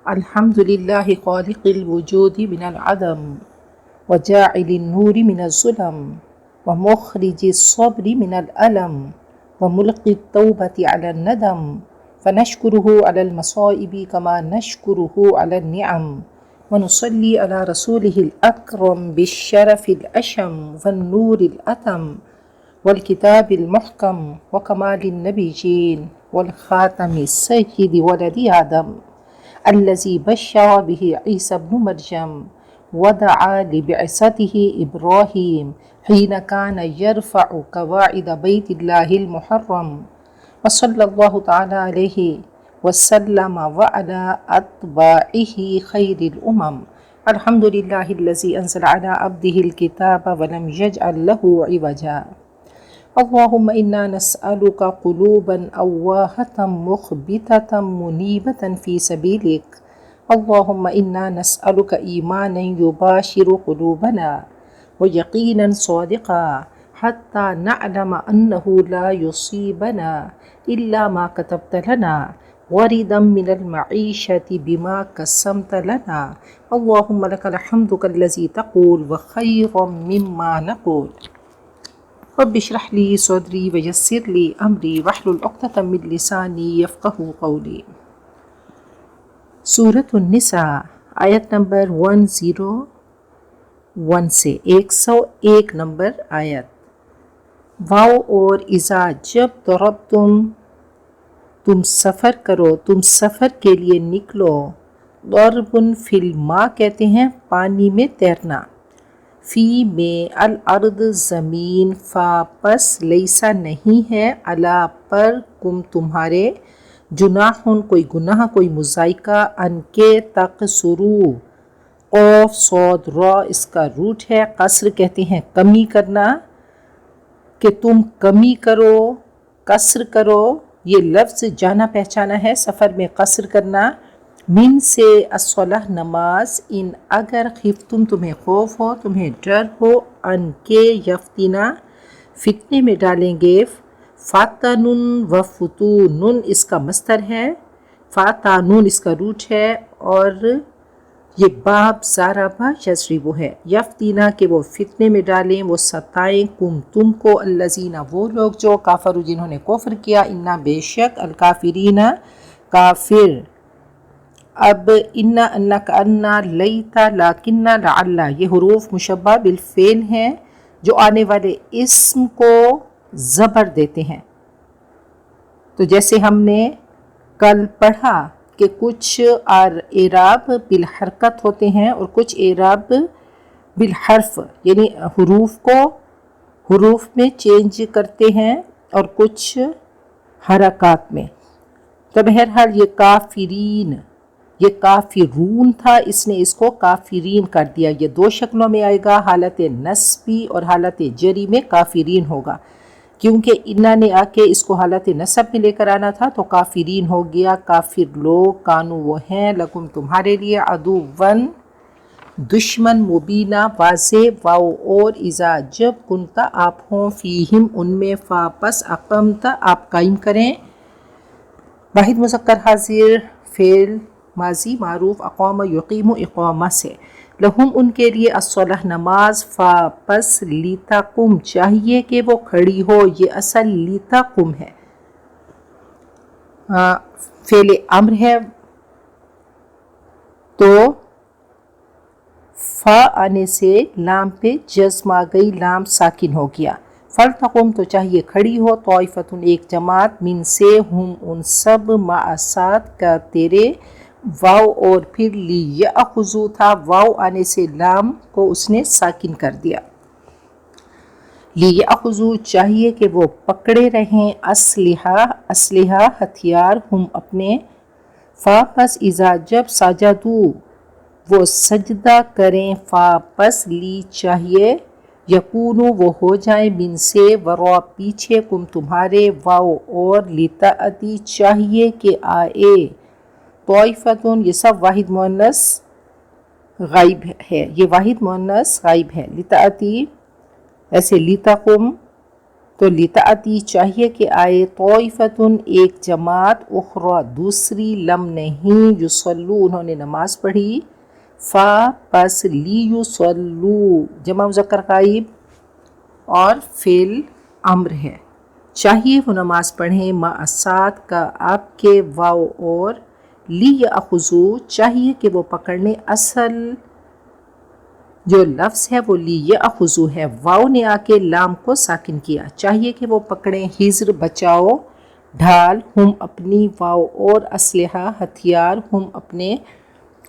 الحمد لله خالق الوجود من العدم وجاعل النور من الظلم ومخرج الصبر من الألم وملقي التوبة على الندم فنشكره على المصائب كما نشكره على النعم ونصلي على رسوله الأكرم بالشرف الأشم والنور الأتم والكتاب المحكم وكمال النبيين والخاتم السيد ولد آدم الذي بشر به عيسى بن مريم ودعا لبعثته إبراهيم حين كان يرفع قواعد بيت الله المحرم وصلى الله تعالى عليه وسلم وعلى أتباعه خير الأمم. الحمد لله الذي أنزل على عبده الكتاب ولم يجعل له عوجا. اللهم إنا نسألك قلوبا أواهة مخبتة منيبة في سبيلك. اللهم إنا نسألك إيمانا يباشر قلوبنا ويقينا صادقا حتى نعلم أنه لا يصيبنا إلا ما كتبت لنا وردا من المعيشة بما قسمت لنا. اللهم لك الحمد كالذي تقول وخيرا مما نقول. رب اشرح لي صدري ويسر لي أمري واحلل عقدة من لساني يفقهوا قولي. سورة النساء آیت نمبر 101 سے 101 نمبر آیت. واو اور اذا جب تم سفر کرو، تم سفر کے لیے نکلو. ضربن فی الماء کہتے ہیں پانی میں تیرنا. فی میں الارض زمین، فا پس لیسا نہیں ہے، علا پر کم تمہارے، جناحن کوئی گناہ، کوئی مضائقہ، ان کے تقصرو، قوف صاد را اس کا روٹ ہے. قصر کہتے ہیں کمی کرنا، کہ تم کمی کرو، قصر کرو. یہ لفظ جانا پہچانا ہے، سفر میں قصر کرنا. من سے الصلاح نماز، ان اگر خفتم تمہیں خوف ہو، تمہیں ڈر ہو، ان کے یفتینا فتنے میں ڈالیں گے. فاتنن و فتونن اس کا مصدر ہے، فاتانون اس کا روٹ ہے، اور یہ باب زاربہ یضربو ہے. یفتینا کہ وہ فتنے میں ڈالیں، وہ ستائیں، کم تم کو، الذین وہ لوگ جو کافر جنہوں نے کفر کیا، انا بے شک، الکافرین کافر. اب انا، انا کا انا، لیتا، لاکنہ، لعلہ یہ حروف مشبہ بالفعل ہیں جو آنے والے اسم کو زبر دیتے ہیں. تو جیسے ہم نے کل پڑھا کہ کچھ اعراب بالحرکت ہوتے ہیں اور کچھ اعراب بالحرف، یعنی حروف کو حروف میں چینج کرتے ہیں اور کچھ حرکات میں. تو بہرحال یہ کافرین، یہ کافرون تھا، اس نے اس کو کافرین کر دیا. یہ دو شکلوں میں آئے گا، حالت نصبی اور حالت جری میں کافرین ہوگا. کیونکہ انا نے آ کے اس کو حالت نصب میں لے کر آنا تھا تو کافرین ہو گیا. کافر لوگ، کانو وہ ہیں، لکم تمہارے لیے، عدوً دشمن، مبینہ واضح. واؤ اور اذا جب کنتا آپ ہوں، فیہم ان میں، فا پس اقمتا آپ قائم کریں. واحد مذکر حاضر فعل ماضی معروف اقام یقیم اقامہ سے. لہم ان کے لیے، الصلاح نماز، فا پس لیتقم چاہیے کہ وہ کھڑی ہو. یہ اصل لیتقم ہے، فعل امر ہے تو فا آنے سے لام پہ جزم آ گئی، لام ساکن ہو گیا. فلتقم تو چاہیے کھڑی ہو، طائفتن ایک جماعت، من سے ہم ان سب، مع ساتھ کا تیرے. واو اور پھر لیأخذو تھا، واو آنے سے لام کو اس نے ساکن کر دیا. لیأخذو چاہیے کہ وہ پکڑے رہیں، اسلحہ ہتھیار، ہم اپنے. فا پس اذا جب سجدو وہ سجدہ کریں، فا پس لی چاہیے، یکونو وہ ہو جائیں، من سے ورا پیچھے، کم تمہارے. واو اور لتأتی چاہیے کہ آئے، طائفتن یہ سب واحد مؤنث غائب ہے، یہ واحد مؤنث غائب ہے. لتأتی ایسے لتقم تو لتاتی چاہیے کہ آئے طائفتن ایک جماعت اخرى دوسری لم نہیں یصلو انہوں نے نماز پڑھی فا پس لیصلو جمع مذکر غائب اور فعل امر ہے چاہیے وہ نماز پڑھیں مع ساتھ کا آپ کے واو اور لیأخذو چاہیے کہ وہ پکڑ لیں اصل جو لفظ ہے وہ لیأخذو ہے واو نے آ کے لام کو ساکن کیا چاہیے کہ وہ پکڑیں حذر بچاؤ ڈھال ہم اپنی واو اور اسلحہ ہتھیار ہم اپنے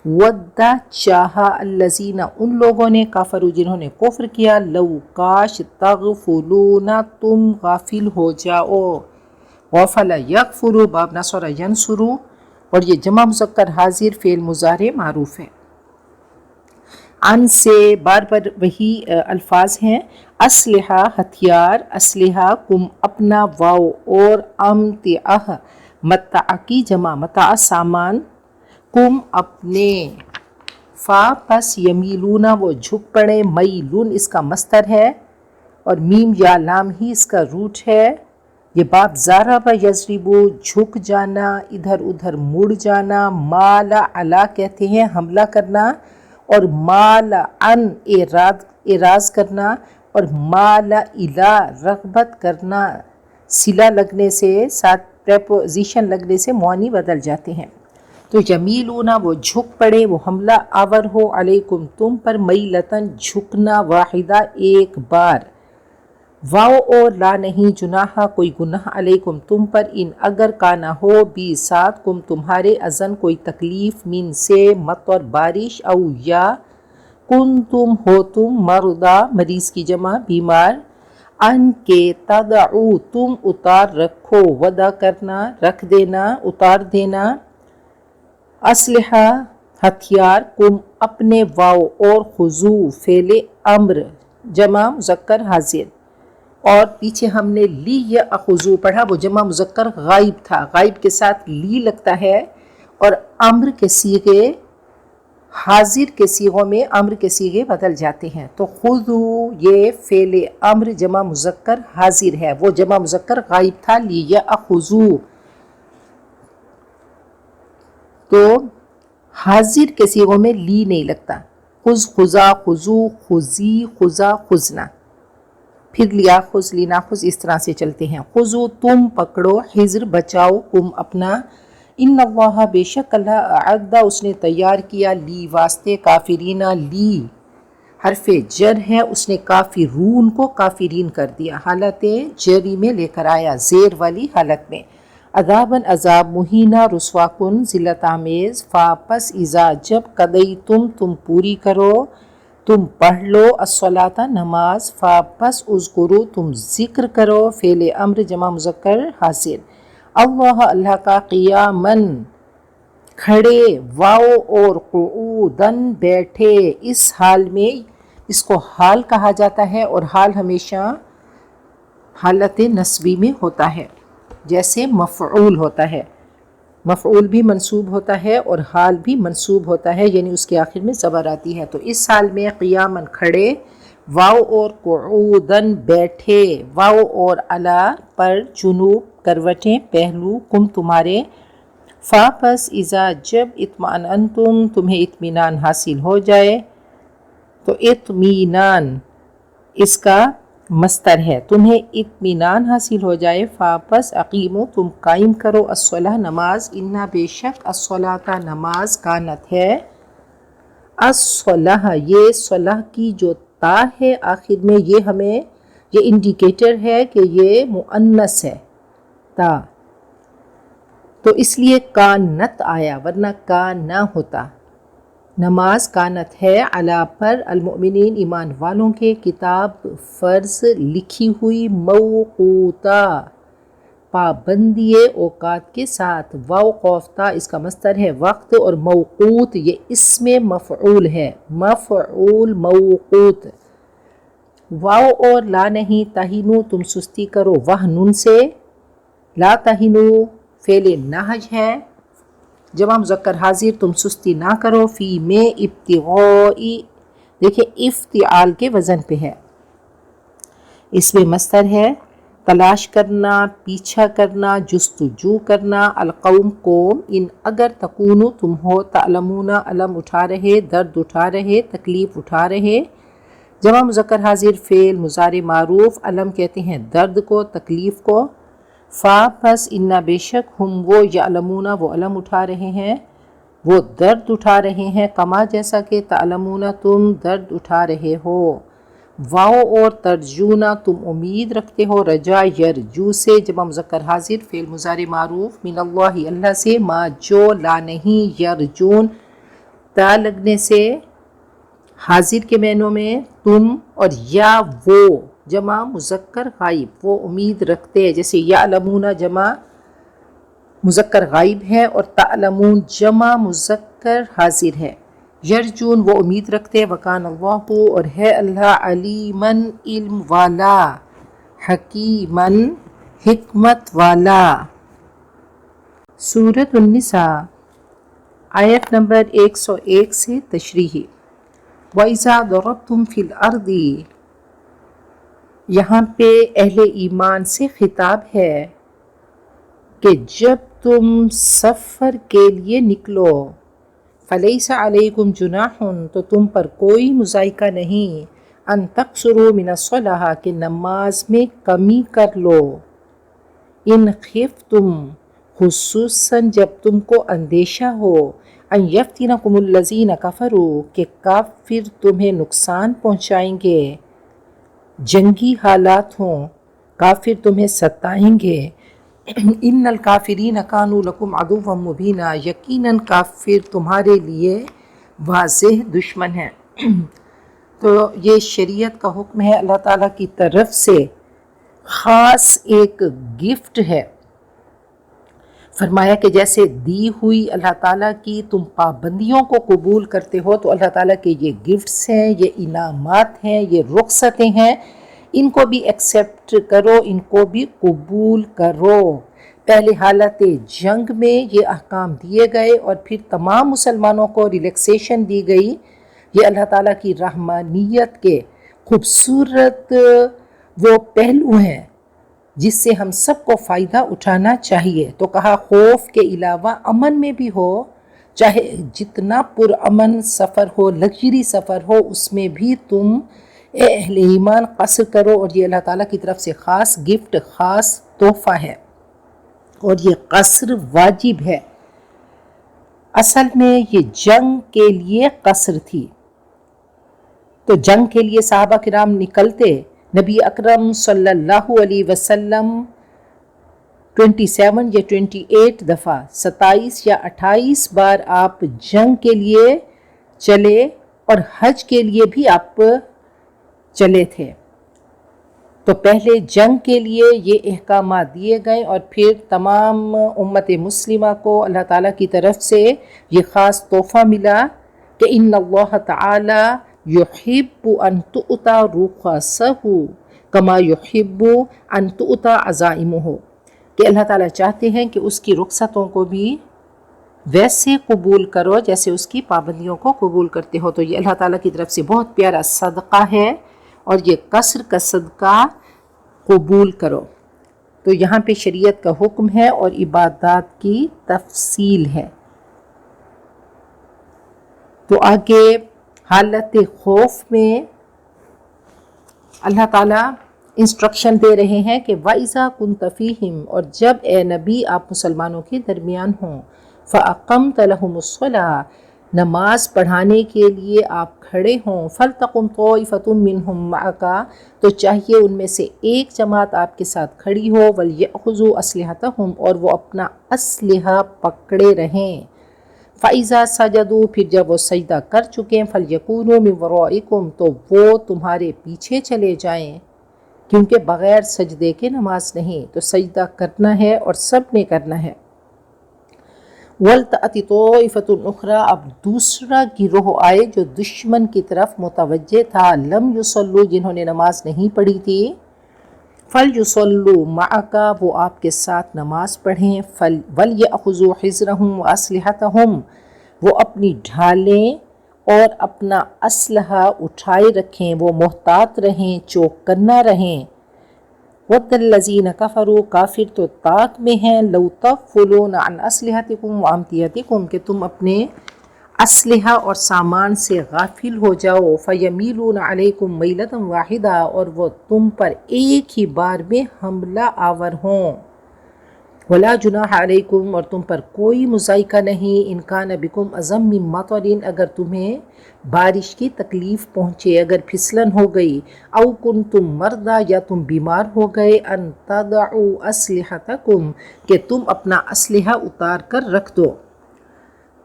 ودّا چاہا الذین ان لوگوں نے کافروا جنہوں نے کفر کیا لو کاش تغفلون تم غافل ہو جاؤ غفل یغفل باب نصر ینصر اور یہ جمع مذکر حاضر فعل مضارع معروف ہے ان سے بار بار وہی الفاظ ہیں اسلحہ ہتھیار اسلحہ کم اپنا واو اور امتعہ متاع کی جمع متاع سامان کم اپنے فا پس یمیلون وہ جھک پڑے میلون اس کا مصدر ہے اور میم یا لام ہی اس کا روٹ ہے یہ باب ضرب یضرب جھک جانا ادھر ادھر مڑ جانا مالا علا کہتے ہیں حملہ کرنا اور مالا ان اعراض کرنا اور مالا الا رغبت کرنا صلہ لگنے سے ساتھ پریپوزیشن لگنے سے معنی بدل جاتے ہیں تو یمیلونا وہ جھک پڑے وہ حملہ آور ہو علیکم تم پر میلتن جھکنا واحدہ ایک بار واو اور لا نہیں جناح کوئی گناہ علیکم تم پر ان اگر کا نہ ہو بھی ساتھ کم تمہارے اذن کوئی تکلیف من سے مطر بارش او یا کن تم ہو تم مردا مریض کی جمع بیمار ان کے تدعو تم اتار رکھو ودا کرنا رکھ دینا اتار دینا اسلحہ ہتھیار کم اپنے واو اور خضو فعل امر جمع مذکر حاضر اور پیچھے ہم نے لی یا اخذو پڑھا وہ جمع مذکر غائب تھا غائب کے ساتھ لی لگتا ہے اور امر کے صیغے حاضر کے صیغوں میں امر کے صیغے بدل جاتے ہیں تو خذو یہ فعل امر جمع مذکر حاضر ہے وہ جمع مذکر غائب تھا لی یا اخذو تو حاضر کے صیغوں میں لی نہیں لگتا خذ خذا خذو خذی خذا خذنا پھر لیا خذ لینا خذ اس طرح سے چلتے ہیں خذو تم پکڑو حذر بچاؤ کم اپنا ان اللہ بے شک اللہ اعد اس نے تیار کیا لی واسطے کافرین لی حرف جر ہے اس نے کافرون کو کافرین کر دیا حالت جری میں لے کر آیا زیر والی حالت میں عذاباً عذاب مہینہ رسوا کن ذلت آمیز فاپس اذا جب قدئی تم پوری کرو تم پڑھ لو الصلاۃ نماز فاپس اذکرو تم ذکر کرو فعل امر جمع مذکر حاضر اللہ کا قیامن کھڑے واو اور قعودن بیٹھے اس حال میں اس کو حال کہا جاتا ہے اور حال ہمیشہ حالت نصبی میں ہوتا ہے جیسے مفعول ہوتا ہے مفعول بھی منصوب ہوتا ہے اور حال بھی منصوب ہوتا ہے یعنی اس کے آخر میں زبر آتی ہے تو اس حال میں قیامن کھڑے واو اور قعودن بیٹھے واو اور علا پر جنوب کروٹیں پہلو کم تمہارے فا پس اذا جب اطمئنتم تمہیں اطمینان حاصل ہو جائے تو اطمینان اس کا مصدر ہے تمہیں اطمینان حاصل ہو جائے فاپس اقیمو تم قائم کرو الصلاۃ نماز انا بے شک الصلاۃ نماز کانت ہے الصلاۃ یہ صلاح کی جو تا ہے آخر میں یہ ہمیں یہ انڈیکیٹر ہے کہ یہ مؤنث ہے تا تو اس لیے کانت آیا ورنہ کا نہ ہوتا نماز کانت ہے علا پر المؤمنین ایمان والوں کے کتاب فرض لکھی ہوئی موقوتا پابندی اوقات کے ساتھ واو قوفتا اس کا مصدر ہے وقت اور موقوت یہ اسم مفعول ہے مفعول موقوت واو اور لا نہیں تہینو تم سستی کرو وہنن سے لا تہینو فعل نہج ہے جمع مذکر حاضر تم سستی نہ کرو فی میں ابتغائی دیکھیں افتعال کے وزن پہ ہے اس میں مصدر ہے تلاش کرنا، پیچھا کرنا، جستجو کرنا، القوم قوم، ان اگر تکونو تم ہو، تعلمون علم اٹھا رہے، درد اٹھا رہے، تکلیف اٹھا رہے۔ جمع مذکر حاضر فعل مضارع معروف، علم کہتے ہیں درد کو، تکلیف کو۔ فا پس انا بے شک ہم وہ یعلمون وہ علم اٹھا رہے ہیں، وہ درد اٹھا رہے ہیں، کما جیسا کہ تعلمون تم درد اٹھا رہے ہو۔ واو اور ترجونا تم امید رکھتے ہو، رجا یرجو سے جمع مذکر حاضر فعل مضارع معروف، من اللہ اللہ سے، ما جو لا نہیں، یرجون تا لگنے سے حاضر کے معنوں میں تم، اور یا وہ جمع مذکر غائب وہ امید رکھتے ہیں، جیسے یعلمون جمع مذکر غائب ہے اور تعلمون جمع مذکر حاضر ہے۔ یرجون وہ امید رکھتے، وکان اللہ اور ہے اللہ علیمن علم والا، حکیمن حکمت والا۔ سورۃ النساء آیت نمبر 101 سے تشریحی۔ وَإِذَا ضَرَبْتُمْ فِي الْأَرْضِ، یہاں پہ اہل ایمان سے خطاب ہے کہ جب تم سفر کے لیے نکلو، فَلَيْسَ عَلَيْكُمْ جُنَاحٌ تو تم پر کوئی مذائقہ نہیں، أَن تَقْصُرُوا مِنَ الصَّلَاةِ کہ نماز میں کمی کر لو، إِنْ خِفْتُمْ خصوصاً جب تم کو اندیشہ ہو، أَن يَفْتِنَكُمُ الَّذِينَ كَفَرُوا کہ کافر تمہیں نقصان پہنچائیں گے، جنگی حالات ہوں، کافر تمہیں ستائیں گے۔ ان الکافرین کانوا لکم عدوا مبینا یقیناً کافر تمہارے لیے واضح دشمن ہیں۔ تو یہ شریعت کا حکم ہے، اللہ تعالیٰ کی طرف سے خاص ایک گفٹ ہے۔ فرمایا کہ جیسے دی ہوئی اللہ تعالیٰ کی تم پابندیوں کو قبول کرتے ہو، تو اللہ تعالیٰ کے یہ گفٹس ہیں، یہ انعامات ہیں، یہ رخصتیں ہیں، ان کو بھی ایکسیپٹ کرو، ان کو بھی قبول کرو۔ پہلے حالت جنگ میں یہ احکام دیے گئے اور پھر تمام مسلمانوں کو ریلیکسیشن دی گئی۔ یہ اللہ تعالیٰ کی رحمانیت کے خوبصورت وہ پہلو ہیں جس سے ہم سب کو فائدہ اٹھانا چاہیے۔ تو کہا خوف کے علاوہ امن میں بھی ہو، چاہے جتنا پرامن سفر ہو، لگژری سفر ہو، اس میں بھی تم اہل ایمان قصر کرو، اور یہ اللہ تعالیٰ کی طرف سے خاص گفٹ، خاص تحفہ ہے، اور یہ قصر واجب ہے۔ اصل میں یہ جنگ کے لیے قصر تھی، تو جنگ کے لیے صحابہ کرام نکلتے، نبی اکرم صلی اللہ علیہ وسلم 27 یا 28 دفعہ، 27 یا 28 بار آپ جنگ کے لیے چلے، اور حج کے لیے بھی آپ چلے تھے۔ تو پہلے جنگ کے لیے یہ احکامات دیے گئے، اور پھر تمام امت مسلمہ کو اللہ تعالیٰ کی طرف سے یہ خاص تحفہ ملا کہ ان اللہ تعالی یحب ان تؤتی رخصہ کما یحب ان تؤتی عزائمہ، کہ اللہ تعالیٰ چاہتے ہیں کہ اس کی رخصتوں کو بھی ویسے قبول کرو جیسے اس کی پابندیوں کو قبول کرتے ہو۔ تو یہ اللہ تعالیٰ کی طرف سے بہت پیارا صدقہ ہے، اور یہ قصر کا صدقہ قبول کرو۔ تو یہاں پہ شریعت کا حکم ہے اور عبادات کی تفصیل ہے۔ تو آگے حالت خوف میں اللہ تعالیٰ انسٹرکشن دے رہے ہیں کہ وَإِذَا كُنْتَ فِيهِمْ اور جب اے نبی آپ مسلمانوں کے درمیان ہوں، فَأَقَمْتَ لَهُمُ الصَّلَاةَ نماز پڑھانے کے لیے آپ کھڑے ہوں، فَلْتَقُمْ طَائِفَةٌ مِّنْهُمْ مَعَكَ تو چاہیے ان میں سے ایک جماعت آپ کے ساتھ کھڑی ہو، وَلْيَأْخُذُوا أَسْلِحَتَهُمْ اور وہ اپنا اسلحہ پکڑے رہیں، فَإِذَا سَجَدُوا پھر جب وہ سجدہ کر چکیں، فَلْيَكُونُوا مِنْ وَرَائِكُمْ تو وہ تمہارے پیچھے چلے جائیں، کیونکہ بغیر سجدے کے نماز نہیں، تو سجدہ کرنا ہے اور سب نے کرنا ہے۔ وَلْتَأْتِ طَائِفَةٌ أُخْرَىٰ اب دوسرا گروہ آئے جو دشمن کی طرف متوجہ تھا، لم یصلوا جنہوں نے نماز نہیں پڑھی تھی، فَلْيُصَلُّوا مَعَكَ وہ آپ کے ساتھ نماز پڑھیں، وَلْيَأْخُذُوا حِذْرَهُمْ وَأَسْلِحَتَهُمْ وہ اپنی ڈھالیں اور اپنا اسلحہ اٹھائے رکھیں، وہ محتاط رہیں، چوکنا رہیں، ود الذین کفروا کافر تو طاق میں ہیں لو تغفلون عن اسلحتکم وامتیتکم کہ تم اپنے اسلحہ اور سامان سے غافل ہو جاؤ فیمیلون علیکم میلۃ واحدہ اور وہ تم پر ایک ہی بار میں حملہ آور ہوں ولا جناح علیکم اور تم پر کوئی مضائقہ نہیں ان کان بکم اذی من مطر اگر تمہیں بارش کی تکلیف پہنچے اگر پھسلن ہو گئی او کنتم مرضی یا تم بیمار ہو گئے ان تضعوا اسلحتکم کہ تم اپنا اسلحہ اتار کر رکھ دو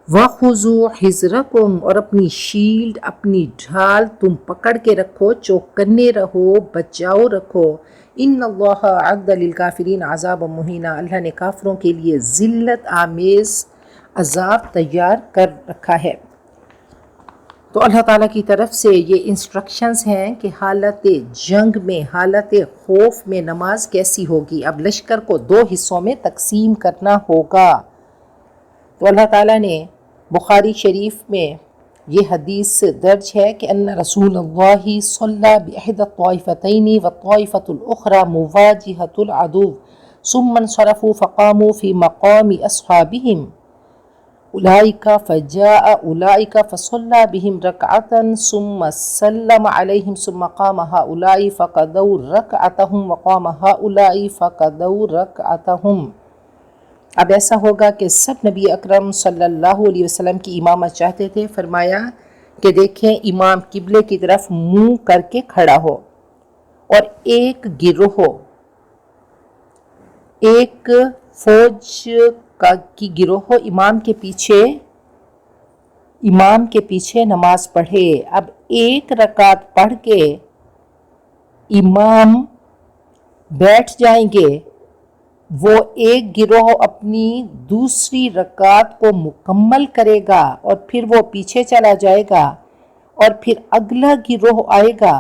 وَخُذُوا حِذْرَكُمْ اور اپنی شیلڈ اپنی ڈھال تم پکڑ کے رکھو چوکنے رہو بچاؤ رکھو ان اللہ اعد للکافرین عذاب مہینا اللہ نے کافروں کے لیے ذلت آمیز عذاب تیار کر رکھا ہے۔ تو اللہ تعالیٰ کی طرف سے یہ انسٹرکشنز ہیں کہ حالت جنگ میں حالت خوف میں نماز کیسی ہوگی۔ اب لشکر کو 2 حصوں میں تقسیم کرنا ہوگا۔ تو اللہ تعالیٰ نے بخاری شریف میں یہ حدیث درج ہے کہ ان رسول اللہ صلی بإحدى الطائفتین والطائفة الأخرى مواجهة العدو ثم انصرفوا فقاموا في مقام أصحابهم أولئك فجاء أولئك فصلى بهم ركعة ثم سلم عليهم ثم قام هؤلاء فقضوا ركعتهم وقام هؤلاء فقضوا ركعتهم۔ اب ایسا ہوگا کہ سب نبی اکرم صلی اللہ علیہ وسلم کی امامت چاہتے تھے۔ فرمایا کہ دیکھیں امام قبلے کی طرف منہ کر کے کھڑا ہو اور ایک گروہ ایک فوج کی گروہ امام کے پیچھے نماز پڑھے۔ اب ایک رکعت پڑھ کے امام بیٹھ جائیں گے، وہ ایک گروہ اپنی دوسری رکعت کو مکمل کرے گا اور پھر وہ پیچھے چلا جائے گا اور پھر اگلا گروہ آئے گا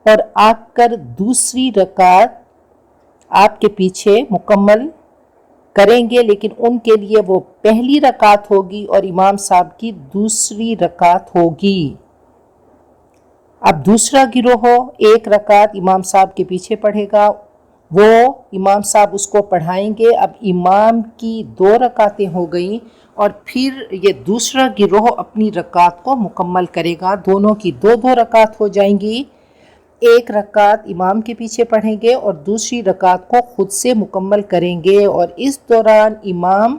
اور آ کر دوسری رکعت آپ کے پیچھے مکمل کریں گے، لیکن ان کے لیے وہ پہلی رکعت ہوگی اور امام صاحب کی دوسری رکعت ہوگی۔ اب دوسرا گروہ ایک رکعت امام صاحب کے پیچھے پڑھے گا، وہ امام صاحب اس کو پڑھائیں گے۔ اب امام کی 2 رکعتیں ہو گئیں اور پھر یہ دوسرا گروہ اپنی رکعت کو مکمل کرے گا، دونوں کی 2 رکعت ہو جائیں گی۔ ایک رکعت امام کے پیچھے پڑھیں گے اور دوسری رکعت کو خود سے مکمل کریں گے، اور اس دوران امام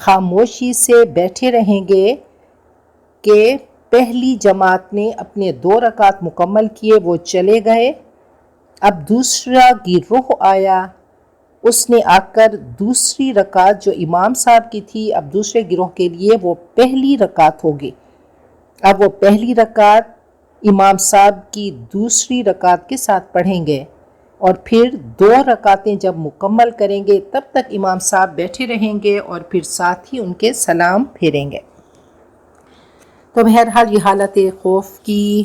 خاموشی سے بیٹھے رہیں گے کہ پہلی جماعت نے اپنے 2 رکعت مکمل کیے، وہ چلے گئے۔ اب دوسرا گروہ آیا، اس نے آ کر دوسری رکعت جو امام صاحب کی تھی اب دوسرے گروہ کے لیے وہ پہلی رکعت ہوگی۔ اب وہ پہلی رکعت امام صاحب کی دوسری رکعت کے ساتھ پڑھیں گے اور پھر 2 رکعتیں جب مکمل کریں گے تب تک امام صاحب بیٹھے رہیں گے اور پھر ساتھ ہی ان کے سلام پھیریں گے۔ تو بہرحال یہ حالت خوف کی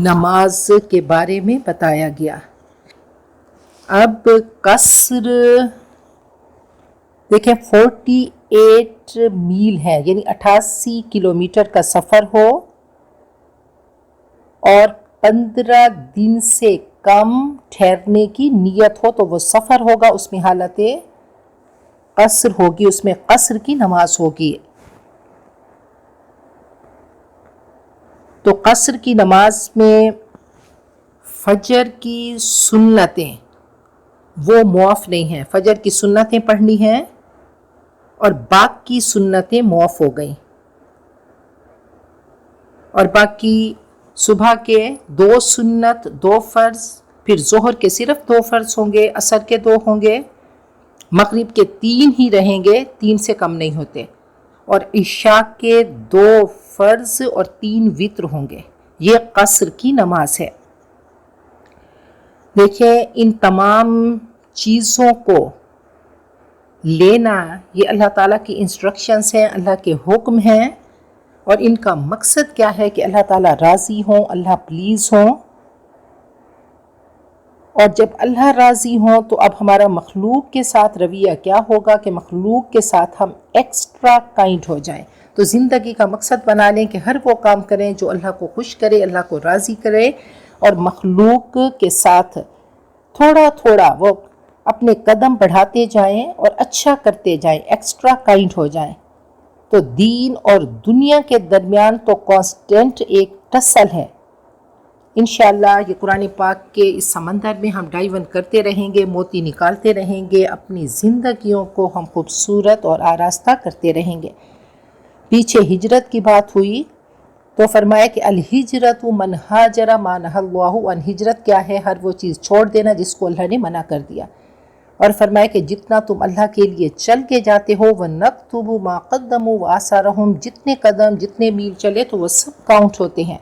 نماز کے بارے میں بتایا گیا۔ اب قصر دیکھیں 48 میل ہے، یعنی 88 کلومیٹر کا سفر ہو اور 15 دن سے کم ٹھہرنے کی نیت ہو تو وہ سفر ہوگا، اس میں حالت قصر ہوگی، اس میں قصر کی نماز ہوگی۔ تو قصر کی نماز میں فجر کی سنتیں وہ معاف نہیں ہیں، فجر کی سنتیں پڑھنی ہیں اور باقی سنتیں معاف ہو گئیں، اور باقی صبح کے 2 سنت 2 فرض، پھر ظہر کے صرف 2 فرض ہوں گے، عصر کے 2 ہوں گے، مغرب کے 3 ہی رہیں گے، 3 سے کم نہیں ہوتے، اور عشاء کے 2 فرض اور 3 وتر ہوں گے۔ یہ قصر کی نماز ہے۔ دیکھیں ان تمام چیزوں کو لینا یہ اللہ تعالیٰ کی انسٹرکشنز ہیں، اللہ کے حکم ہیں، اور ان کا مقصد کیا ہے کہ اللہ تعالیٰ راضی ہوں، اللہ پلیز ہوں، اور جب اللہ راضی ہوں تو اب ہمارا مخلوق کے ساتھ رویہ کیا ہوگا کہ مخلوق کے ساتھ ہم ایکسٹرا کائنڈ ہو جائیں۔ تو زندگی کا مقصد بنا لیں کہ ہر وہ کام کریں جو اللہ کو خوش کرے، اللہ کو راضی کرے، اور مخلوق کے ساتھ تھوڑا تھوڑا وہ اپنے قدم بڑھاتے جائیں اور اچھا کرتے جائیں، ایکسٹرا کائنڈ ہو جائیں، تو دین اور دنیا کے درمیان تو کانسٹنٹ ایک ٹسل ہے۔ انشاءاللہ یہ قرآن پاک کے اس سمندر میں ہم ڈائیون کرتے رہیں گے، موتی نکالتے رہیں گے، اپنی زندگیوں کو ہم خوبصورت اور آراستہ کرتے رہیں گے۔ پیچھے ہجرت کی بات ہوئی تو فرمایا کہ الہجرت من ہاجر ما نہی اللہ عنہ، ہجرت کیا ہے؟ ہر وہ چیز چھوڑ دینا جس کو اللہ نے منع کر دیا، اور فرمایا کہ جتنا تم اللہ کے لیے چل کے جاتے ہو وَنَكْتُبُ مَا قَدَّمُوا وَآثَارَهُمْ، جتنے قدم جتنے میل چلے تو وہ سب کاؤنٹ ہوتے ہیں۔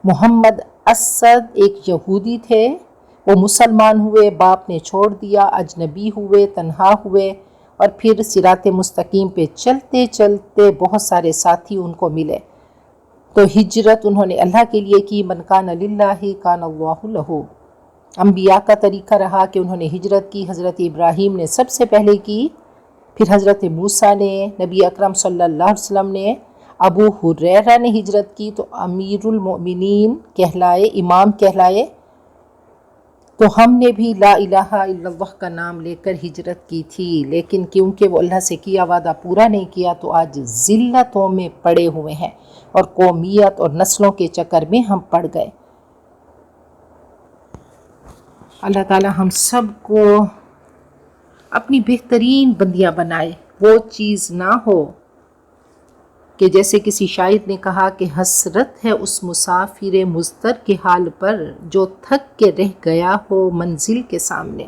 محمد اسد ایک یہودی تھے، وہ مسلمان ہوئے، باپ نے چھوڑ دیا، اجنبی ہوئے، تنہا ہوئے، اور پھر صراط مستقیم پہ چلتے چلتے بہت سارے ساتھی ان کو ملے، تو ہجرت انہوں نے اللہ کے لیے کی۔ من کان للہ کان اللہ لہ۔ انبیاء کا طریقہ رہا کہ انہوں نے ہجرت کی۔ حضرت ابراہیم نے سب سے پہلے کی، پھر حضرت موسیٰ نے، نبی اکرم صلی اللہ علیہ وسلم نے، ابو ہریرہ نے ہجرت کی تو امیر المؤمنین کہلائے، امام کہلائے۔ تو ہم نے بھی لا الہ الا اللہ کا نام لے کر ہجرت کی تھی، لیکن کیونکہ وہ اللہ سے کیا وعدہ پورا نہیں کیا تو آج ذلتوں میں پڑے ہوئے ہیں اور قومیت اور نسلوں کے چکر میں ہم پڑ گئے۔ اللہ تعالی ہم سب کو اپنی بہترین بندیاں بنائے۔ وہ چیز نہ ہو کہ جیسے کسی شاعر نے کہا کہ حسرت ہے اس مسافر مضطر کے حال پر جو تھک کے رہ گیا ہو منزل کے سامنے۔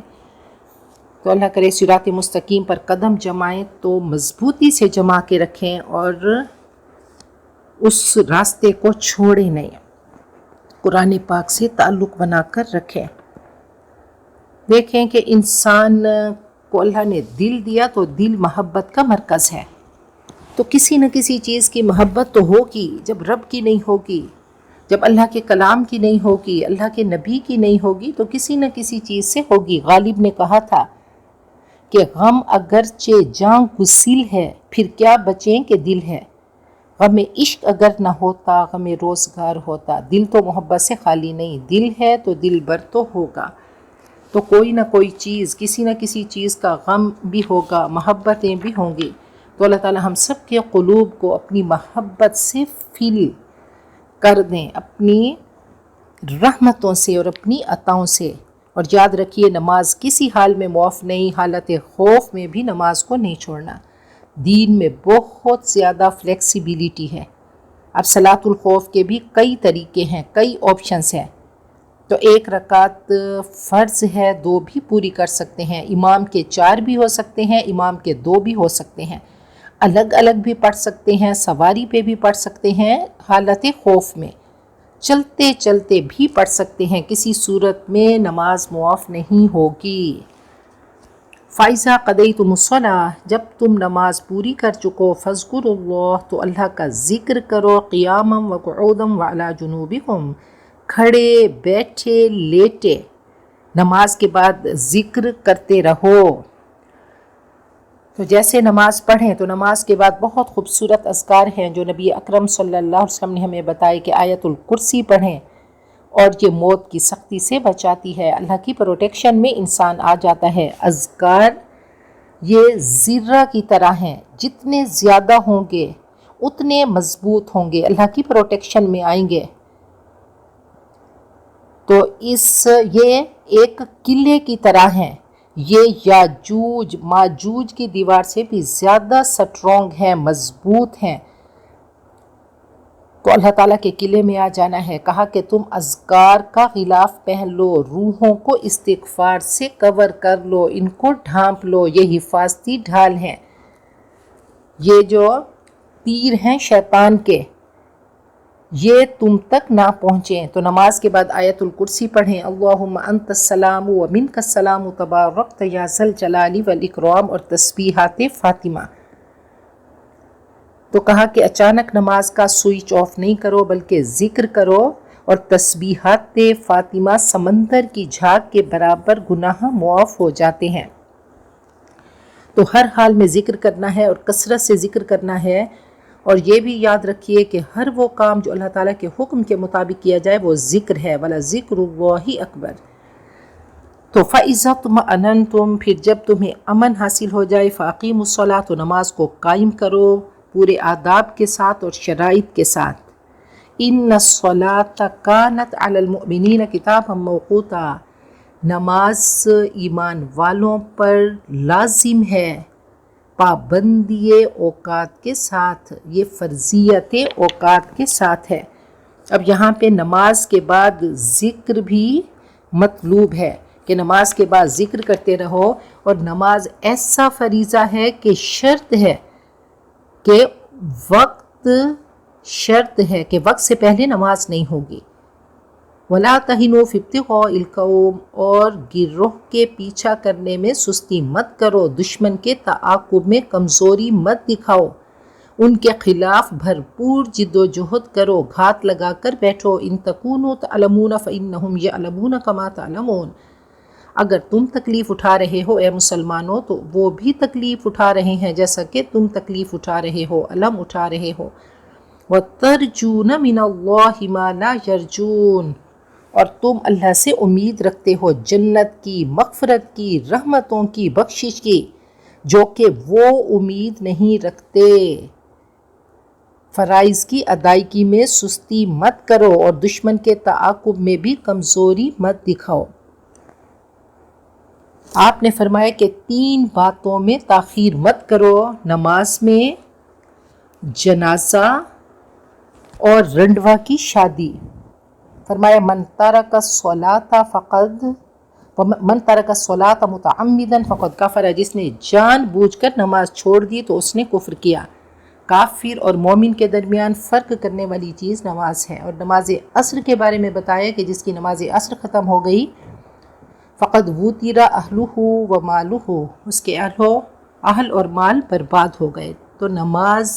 تو اللہ کرے صراط مستقیم پر قدم جمائیں تو مضبوطی سے جما کے رکھیں اور اس راستے کو چھوڑیں نہیں، قرآن پاک سے تعلق بنا کر رکھیں۔ دیکھیں کہ انسان کو اللہ نے دل دیا تو دل محبت کا مرکز ہے، تو کسی نہ کسی چیز کی محبت تو ہوگی۔ جب رب کی نہیں ہوگی، جب اللہ کے کلام کی نہیں ہوگی، اللہ کے نبی کی نہیں ہوگی، تو کسی نہ کسی چیز سے ہوگی۔ غالب نے کہا تھا کہ غم اگرچہ جاں گسیل ہے پھر کیا بچیں کہ دل ہے، غم عشق اگر نہ ہوتا غم روزگار ہوتا۔ دل تو محبت سے خالی نہیں، دل ہے تو دل بر تو ہوگا، تو کوئی نہ کوئی چیز، کسی نہ کسی چیز کا غم بھی ہوگا، محبتیں بھی ہوں گی۔ تو اللہ تعالی ہم سب کے قلوب کو اپنی محبت سے فل کر دیں، اپنی رحمتوں سے اور اپنی عطاؤں سے۔ اور یاد رکھیے نماز کسی حال میں معاف نہیں، حالت خوف میں بھی نماز کو نہیں چھوڑنا۔ دین میں بہت زیادہ فلیکسیبیلیٹی ہے۔ اب صلاۃ الخوف کے بھی کئی طریقے ہیں، کئی آپشنز ہیں، تو ایک رکعت فرض ہے، 2 بھی پوری کر سکتے ہیں، امام کے 4 بھی ہو سکتے ہیں، امام کے 2 بھی ہو سکتے ہیں، الگ الگ بھی پڑھ سکتے ہیں، سواری پہ بھی پڑھ سکتے ہیں، حالت خوف میں چلتے چلتے بھی پڑھ سکتے ہیں، کسی صورت میں نماز معاف نہیں ہوگی۔ فَإِذَا قَضَيْتُمُ الصَّلَاةَ، جب تم نماز پوری کر چکو، فَاذْكُرُوا اللَّهَ، تو اللہ کا ذکر کرو، قِيَامًا وَقُعُودًا وَعَلَىٰ جُنُوبِكُمْ، کھڑے بیٹھے لیٹے، نماز کے بعد ذکر کرتے رہو۔ تو جیسے نماز پڑھیں تو نماز کے بعد بہت خوبصورت اذکار ہیں جو نبی اکرم صلی اللہ علیہ وسلم نے ہمیں بتائے کہ آیت الکرسی پڑھیں، اور یہ موت کی سختی سے بچاتی ہے، اللہ کی پروٹیکشن میں انسان آ جاتا ہے۔ اذکار یہ زرہ کی طرح ہیں، جتنے زیادہ ہوں گے اتنے مضبوط ہوں گے، اللہ کی پروٹیکشن میں آئیں گے۔ تو یہ ایک قلعے کی طرح ہیں، یہ یاجوج ماجوج کی دیوار سے بھی زیادہ سٹرونگ ہیں، مضبوط ہیں۔ تو اللہ تعالیٰ کے قلعے میں آ جانا ہے۔ کہا کہ تم اذکار کا غلاف پہن لو، روحوں کو استغفار سے کور کر لو، ان کو ڈھانپ لو، یہ حفاظتی ڈھال ہیں، یہ جو تیر ہیں شیطان کے، یہ تم تک نہ پہنچیں۔ تو نماز کے بعد آیت الکرسی پڑھیں، اللہم انت السلام و منک السلام تبارکت یا ذی الجلال والاکرام، اور تسبیحات فاطمہ۔ تو کہا کہ اچانک نماز کا سوئچ آف نہیں کرو بلکہ ذکر کرو، اور تسبیحات فاطمہ سمندر کی جھاگ کے برابر گناہ معاف ہو جاتے ہیں۔ تو ہر حال میں ذکر کرنا ہے اور کثرت سے ذکر کرنا ہے، اور یہ بھی یاد رکھیے کہ ہر وہ کام جو اللہ تعالیٰ کے حکم کے مطابق کیا جائے وہ ذکر ہے، وَلَذِكْرُ اللَّهِ أَكْبَرُ۔ تو فَإِذَا اطْمَأْنَنْتُمْ پھر جب تمہیں امن حاصل ہو جائے فَأَقِیمُوا الصَّلَاةَ تو نماز کو قائم کرو پورے آداب کے ساتھ اور شرائط کے ساتھ. إِنَّ الصَّلَاةَ كَانَتْ عَلَى الْمُؤْمِنِينَ كِتَابًا مَوْقُوتًا نماز ایمان والوں پر لازم ہے پابندی اوقات کے ساتھ، یہ فرضیت اوقات کے ساتھ ہے. اب یہاں پہ نماز کے بعد ذکر بھی مطلوب ہے کہ نماز کے بعد ذکر کرتے رہو، اور نماز ایسا فریضہ ہے کہ شرط ہے کہ شرط ہے کہ وقت سے پہلے نماز نہیں ہوگی. وَلَا تَهِنُوا فِي ابْتِغَاءِ الْقَوْمِ اور گروہ کے پیچھا کرنے میں سستی مت کرو، دشمن کے تعاقب میں کمزوری مت دکھاؤ، ان کے خلاف بھرپور جد و جہد کرو، گھات لگا کر بیٹھو. إِن تَكُونُوا تَعْلَمُونَ فَإِنَّهُمْ يَعْلَمُونَ كَمَا تَعْلَمُونَ اگر تم تکلیف اٹھا رہے ہو اے مسلمانوں تو وہ بھی تکلیف اٹھا رہے ہیں جیسا کہ تم تکلیف اٹھا رہے ہو، علم اٹھا رہے ہو. وَتَرْجُونَ مِنَ اللَّهِ مَا لَا يَرْجُونَ اور تم اللہ سے امید رکھتے ہو جنت کی، مغفرت کی، رحمتوں کی، بخشش کی جو کہ وہ امید نہیں رکھتے. فرائض کی ادائیگی میں سستی مت کرو اور دشمن کے تعاقب میں بھی کمزوری مت دکھاؤ. آپ نے فرمایا کہ 3 باتوں میں تاخیر مت کرو، نماز میں، جنازہ اور رنڈوا کی شادی. فرمایا من ترک الصلاۃ متعمدا فقد کفر جس نے جان بوجھ کر نماز چھوڑ دی تو اس نے کفر کیا. کافر اور مومن کے درمیان فرق کرنے والی چیز نماز ہے. اور نماز عصر کے بارے میں بتایا کہ جس کی نماز عصر ختم ہو گئی فقد وُتِرَ أَهْلُهُ وَمَالُهُ اس کے اہل اور مال برباد ہو گئے. تو نماز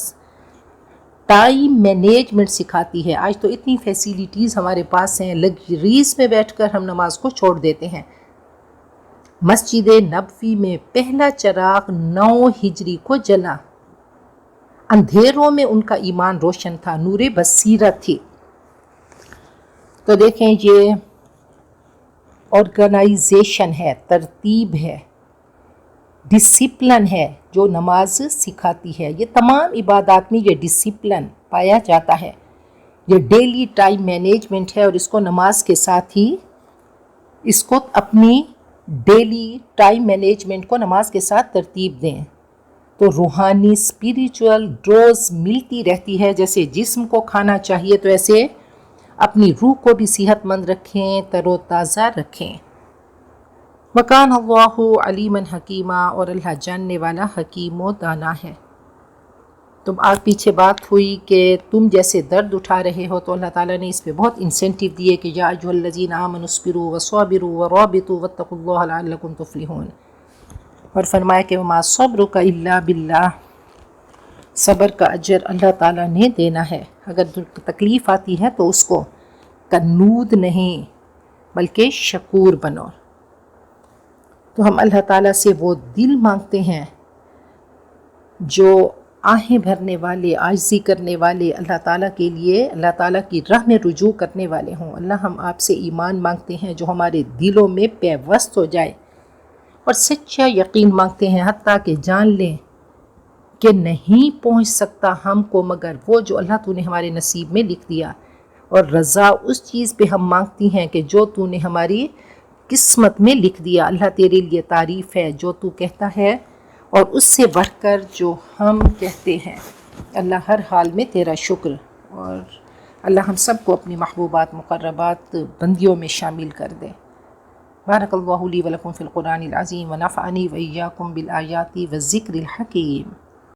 ٹائم مینجمنٹ سکھاتی ہے. آج تو اتنی فیسیلیٹیز ہمارے پاس ہیں، لگژریز میں بیٹھ کر ہم نماز کو چھوڑ دیتے ہیں. مسجد نبوی میں پہلا چراغ 9 ہجری کو جلا. اندھیروں میں ان کا ایمان روشن تھا، نور بصیرت تھی. تو دیکھیں یہ آرگنائزیشن ہے، ترتیب ہے، ڈسپلن ہے جو نماز سکھاتی ہے. یہ تمام عبادات میں یہ ڈسپلن پایا جاتا ہے. یہ ڈیلی ٹائم مینجمنٹ ہے اور اس کو نماز کے ساتھ ہی اس کو اپنی ڈیلی ٹائم مینجمنٹ کو نماز کے ساتھ ترتیب دیں تو روحانی اسپریچول ڈوز ملتی رہتی ہے. جیسے جسم کو کھانا چاہیے تو ایسے اپنی روح کو بھی صحت مند رکھیں، تر و تازہ رکھیں. وَكَانَ اللَّهُ عَلِيمًا حَكِيمًا اور اللہ جاننے والا حکیم و دانا ہے. تو آج پیچھے بات ہوئی کہ تم جیسے درد اٹھا رہے ہو تو اللہ تعالیٰ نے اس پہ بہت انسینٹیو دیے کہ یا ایھا الذین آمنوا اصبروا وصابروا ورابطوا واتقوا اللہ لعلکم تفلحون. اور فرمایا کہ وما صبرک الا باللہ صبر کا اجر اللہ تعالیٰ نے دینا ہے. اگر تکلیف آتی ہے تو اس کو کنود نہیں بلکہ شکور بنو. تو ہم اللہ تعالیٰ سے وہ دل مانگتے ہیں جو آہیں بھرنے والے، عاجزی کرنے والے، اللہ تعالیٰ کے لیے اللہ تعالیٰ کی راہ میں رجوع کرنے والے ہوں. اللہ ہم آپ سے ایمان مانگتے ہیں جو ہمارے دلوں میں پیوست ہو جائے اور سچا یقین مانگتے ہیں حتیٰ کہ جان لیں کہ نہیں پہنچ سکتا ہم کو مگر وہ جو اللہ تو نے ہمارے نصیب میں لکھ دیا. اور رضا اس چیز پہ ہم مانگتی ہیں کہ جو تو نے ہماری قسمت میں لکھ دیا. اللہ تیرے لیے تعریف ہے جو تو کہتا ہے اور اس سے بڑھ کر جو ہم کہتے ہیں. اللہ ہر حال میں تیرا شکر. اور اللہ ہم سب کو اپنی محبوبات مقربات بندیوں میں شامل کر دے. بارک اللہ لی ولکم فی القرآن العظیم ونفعنی وإیاکم بالآیات والذکر الحکیم.